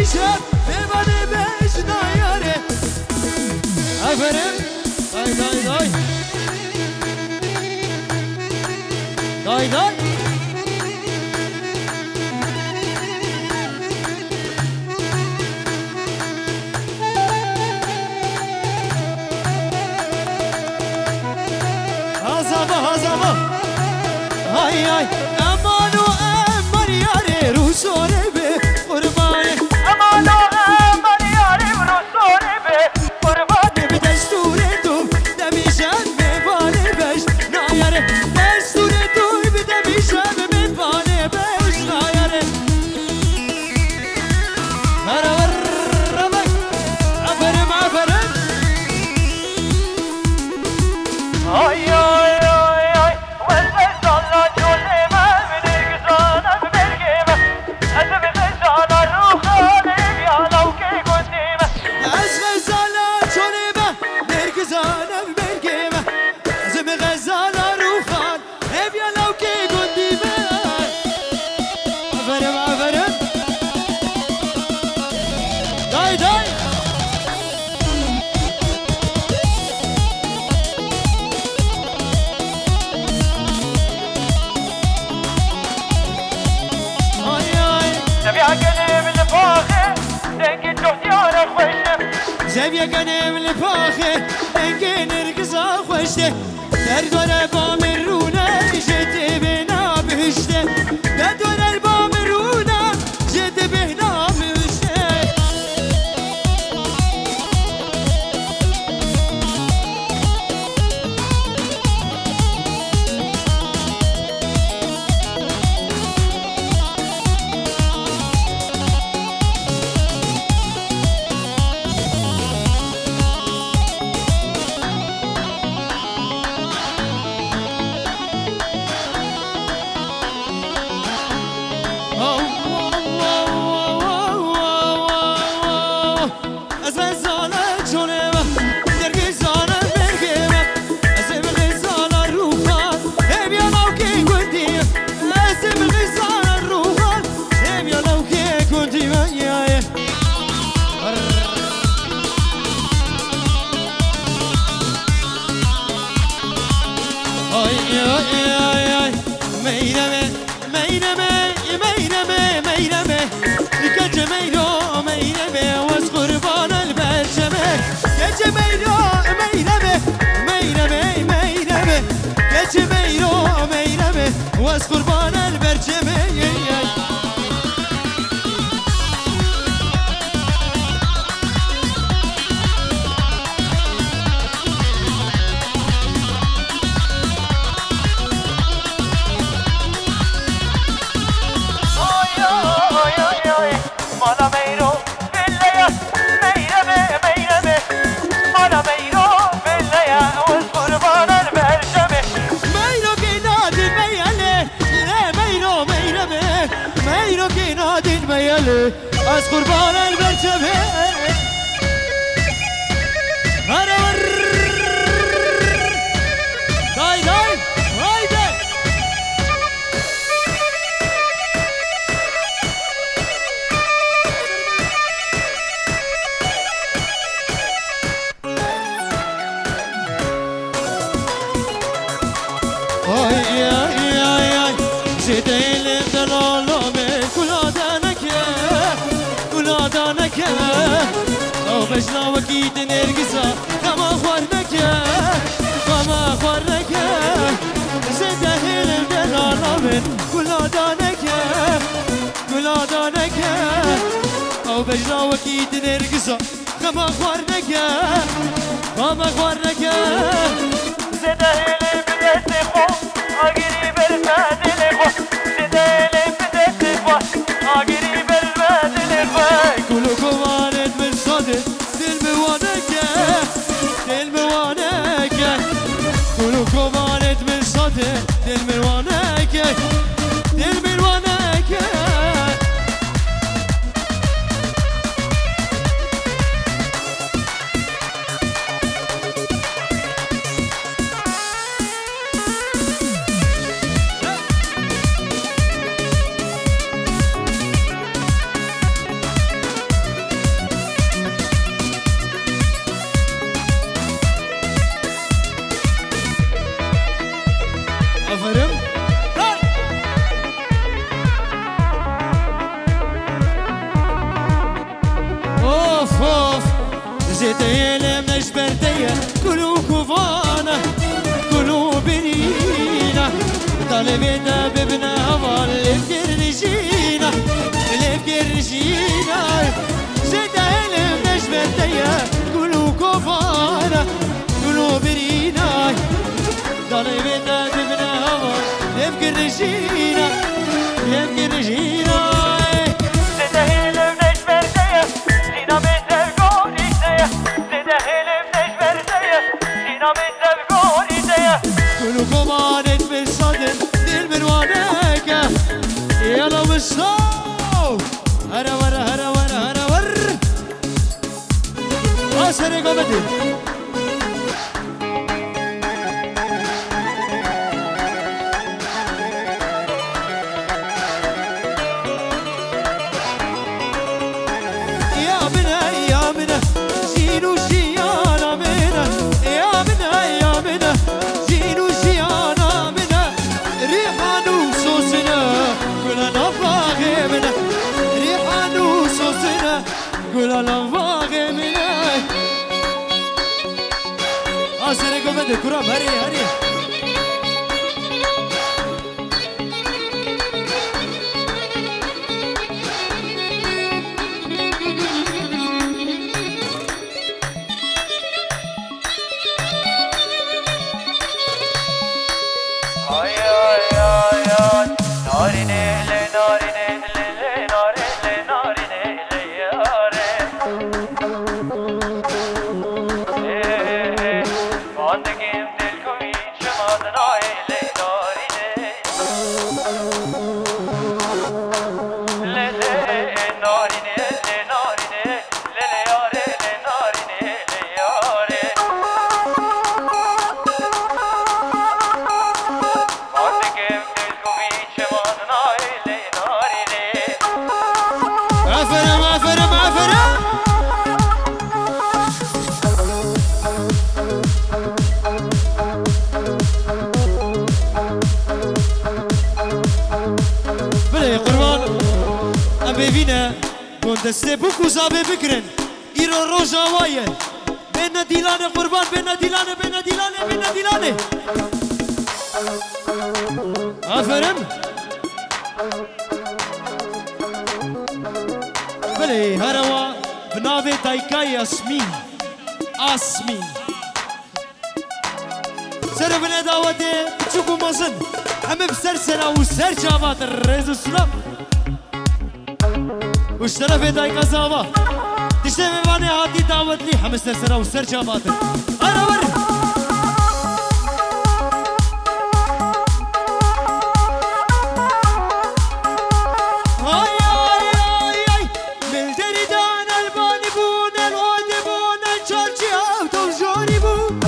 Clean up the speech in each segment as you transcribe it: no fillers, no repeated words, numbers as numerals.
دمیشم ببانه بهش نایاره افرم دای دای دای دای دای های های امان و امان یاره رو سوره به قربانه امان و امان یاره رو سوره به قربانه به دستور تو دمیشم ببانه بهش نایاره دستور تو به دمیشم ببانه بهش نایاره برابر رمک افرم افرم های زەویە گەنێم لە پاخێ دەنگێ نرگزا خۆشتێ دەردوەرە با من ڕوونە ژێتێ بێنا بهشتێ دەردوەرە با من ڕوونە ژێتێ بێنا بهشتێ واس قربان البرجمه از قربان البرجمه برابر دای دای هایده آی آی آی آی زیدیل دلالامه او بجنا وكيد نرقصا كما خوارنك كما خوارنك زده الدلالة من كل دانك او بجنا وكيد نرقصا كما خوارنك زده البدت خو اگری بالبدل خو زده البدت خو اگری بالبدل خو كلكم وارد من صدر دل موانك كلكم وارد من صدر دل موانك زيتي لمش بردية كلو كوفانا كلو بنينا طالبي دا ببنا هوا لفكر رجينا لفكر رجينا زيتي لمش بردية كلو كوفانا كلو بنينا طالبي دا ببنا هوا لفكر رجينا لفكر رجينا كلكم عانت بالصدر دي المروانيكة يلا بالصوت هرا ورا هرا ورا هرا ور أسرق بدي يا بنا يا بنا زينو زيانا بنا يا بنا يا بنا زينو زيانا بنا ريحانو صوصنا كلنا فاغمنا ريحانو صوصنا كلنا فاغمنا أسرق بدي كرام هري هري دسته بکو زابه بکرن ایرو روژا وایه بین دیلانه قربان بین دیلانه بین دیلانه بین دیلانه آفرین بله هروا بناوه دایکای اسمین آسمین سر بنه دعوته بچوکو مزن همه بسر سرا و سر جاوات رز و سلام واشترى في دايكا زاوا تشتري ماني هاتي دعوت لي حمس سرسرة وسرجة باطل أنا وري هاي هاي هاي هاي من دريدان الباني بون الواد بون الشارشي أوتو جوري بون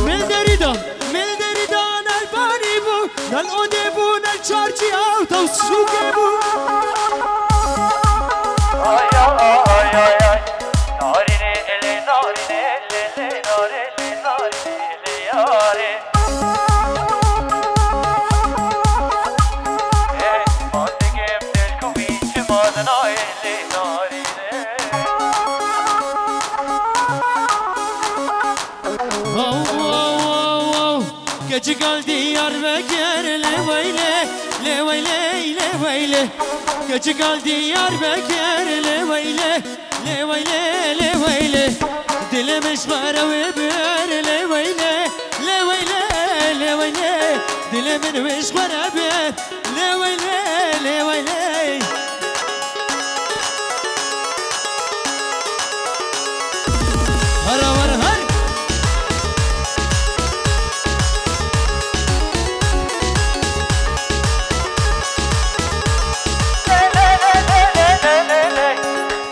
من دريدان الباني بون الواد بون الشارشي أوتو سوكي بون كجقال ديار بكر لويلي لويلي لويلي كجقال ديار بكر لويلي لويلي لويلي دل مشمر وبر لويلي لويلي لويلي دل من مشمر وبر لويلي لويلي هرا ورا هر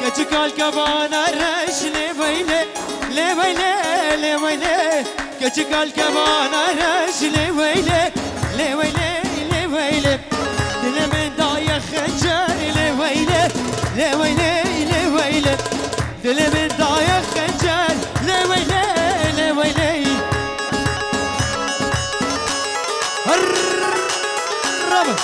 كجقال كبانا رش لويلي لويلي لويلي كجقال كبانا رش لويلي لويلي لويلي دل من ضايع خنجر لويلي لويلي لويلي دل من ضايع خنجر لويلي لويلي هرب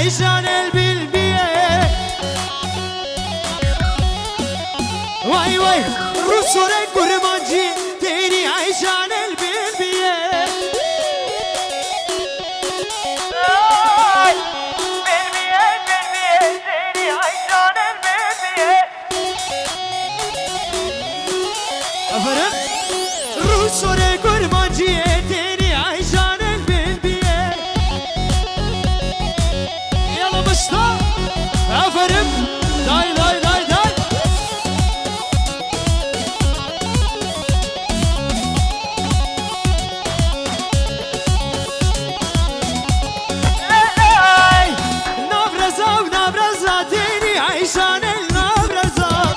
عيشان البلبية واي واي رسولك قرمانجي تاني عيشان البلبية أفرم رسولك قرمانجي تاني عيشان البلبية يلا مشتا أفرم داي داي داي داي نبرزة ونبرزة تاني عيشان النبرزة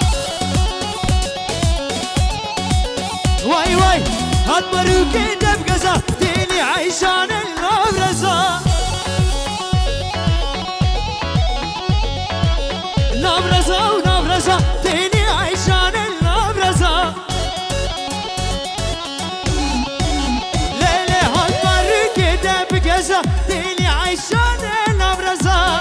واي واي هاد مروكي دبقزة تاني عيشان النبرزة نبرزة ونبرزة تاني عيشان النبرزة ليلي هاد مروكي دبقزة تاني عيشان النبرزة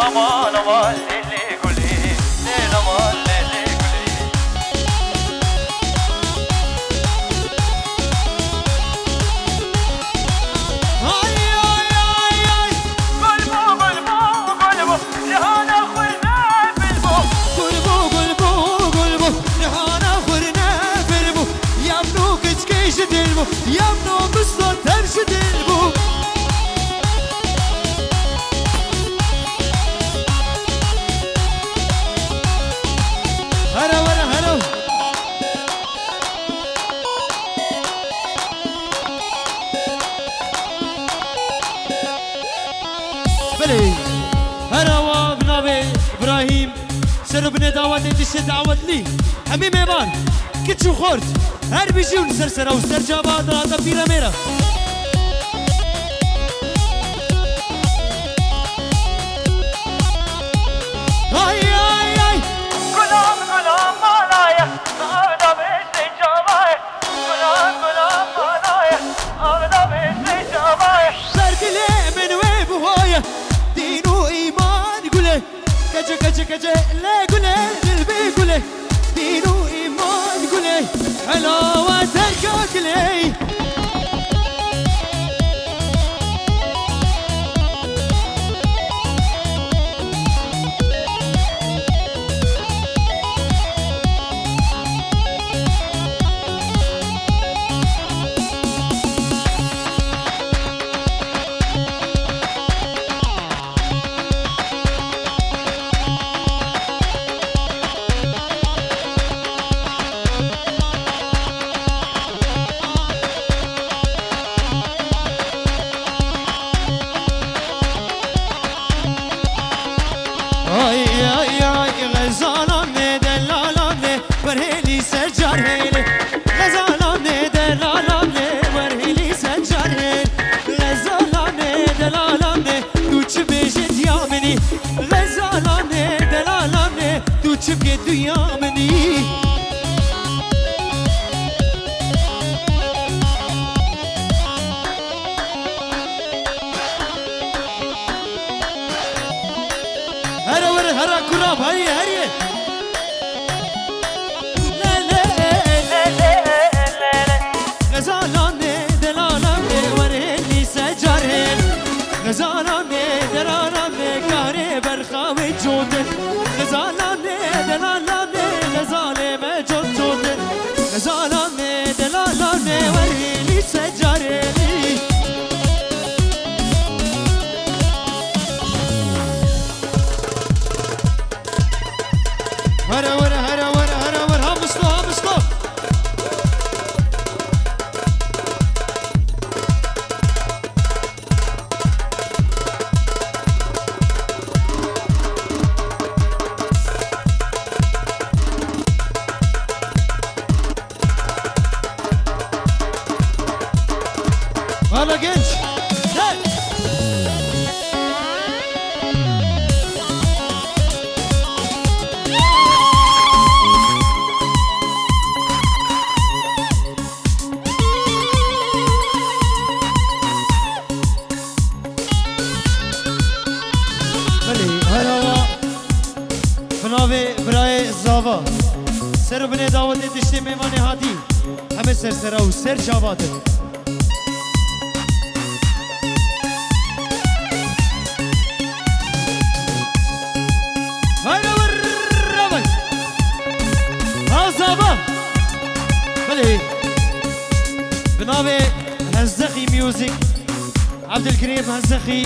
أمان أمان للي قولي لين أمان للي قولي هاي هاي هاي هاي قلبو قلبو قلبو لهانا خورنا بالبو قلبو قلبو قلبو نحانا خورنا بالبو يمنو كتكيش دلبو يمنو بصدر ترش دلبو هلا ورا هلا بلي هلا وابنابي ابراهيم سربنا دعوات انت دعوت لي حميم يبان كتشو خورت هر بيجون سرسرة وسرجابات راتا بيرا ميرا هاي هاي هاي غلام غلام مالايا أغدا بيتي جابايا غلام غلام مالايا أغدا بيتي جابايا فرد لي من ويب هوايا دينو ايمان قولي كجا كجا كجا لا قولي قلبي قولي دينو ايمان قولي حلاوة تركك لي تبقى الدنيا مني هرا ورا هرا كراب هري هري لا لا غزالاني دلالاني وريني سجارين غزالاني دلالاني كاري برخاوي جودن غزالاني دلالاني غزالي مجود جودن غزالاني دلالاني وريني سجارين هرا ورا هرا ورا هرا ورا همسلو همسلو زاوا سر بني داود دشتي ميماني هادي همه سر سرا و سر جاواده هاي ربي ها زاوا بلي بنابي هزخي ميوزك عبد الكريم هزخي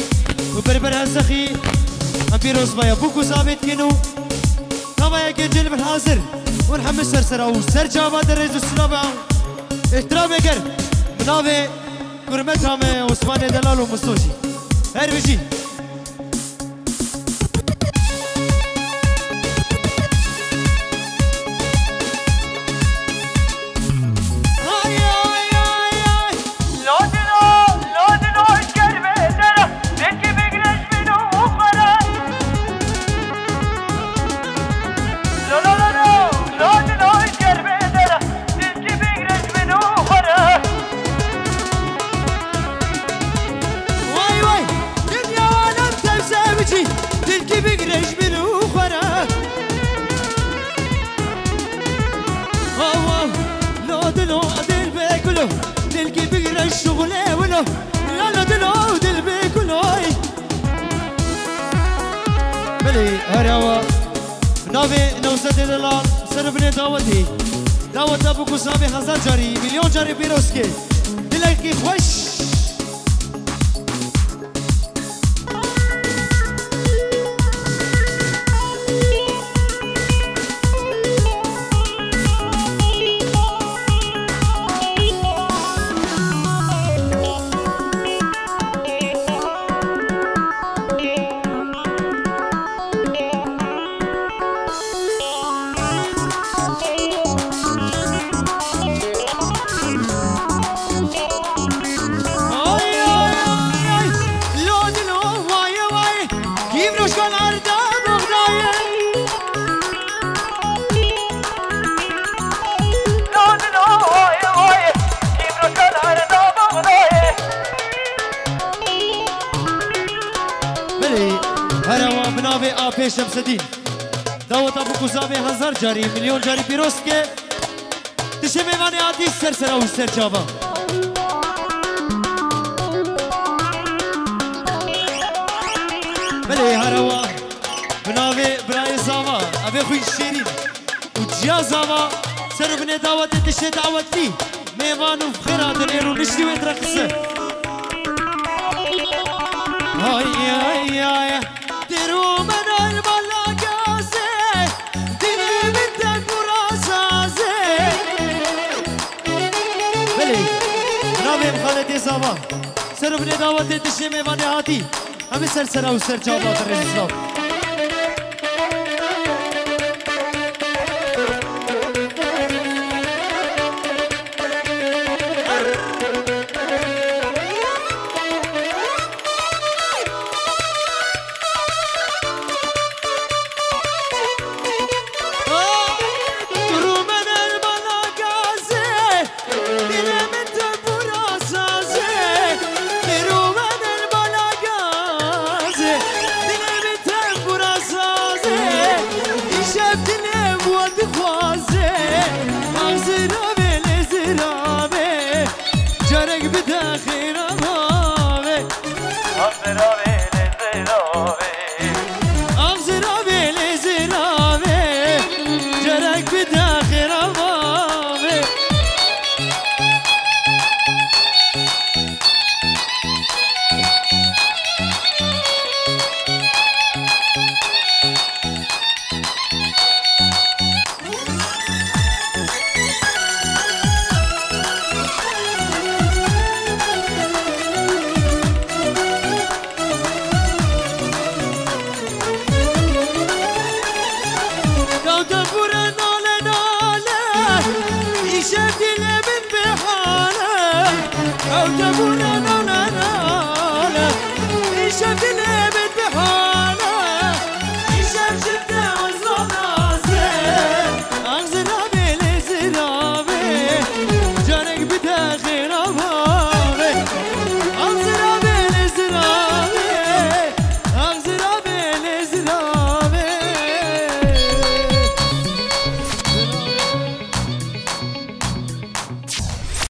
وبربر هزخي أمبيروس بايا بوكو ثابت كنو نبايا كنجل بالحاضر ونحمل سرسرة وسر جابات الرئيس السلام احترام يكر بنابي كرمتها من عثمان دلال ومستوشي هير بيجي تلقي بقرا الشغل ولو لا دلو دل بكلوي بلي هراوا نوي نوزد دلال سربني دعوتي دعوت ابو كوسابي 1000 جاري مليون جاري بيروسكي دلكي خوش شمس الدين دعوت ابو كوزابي 1000 جاري مليون جاري بيروسكي تشمي ماني عادي سرسرة وسر جابا بلي هروا بناوي براي زاوا ابي خوي شيرين وجيا زاوا سر بني دعوت تشي دعوت لي ميمانو بخيرات اليرو نشتي ويترقص هاي هاي هاي ترو من خالد زاوا سر بني دعوت تشي ميماني هاتي همي سر سرا وسر جابات الرئيس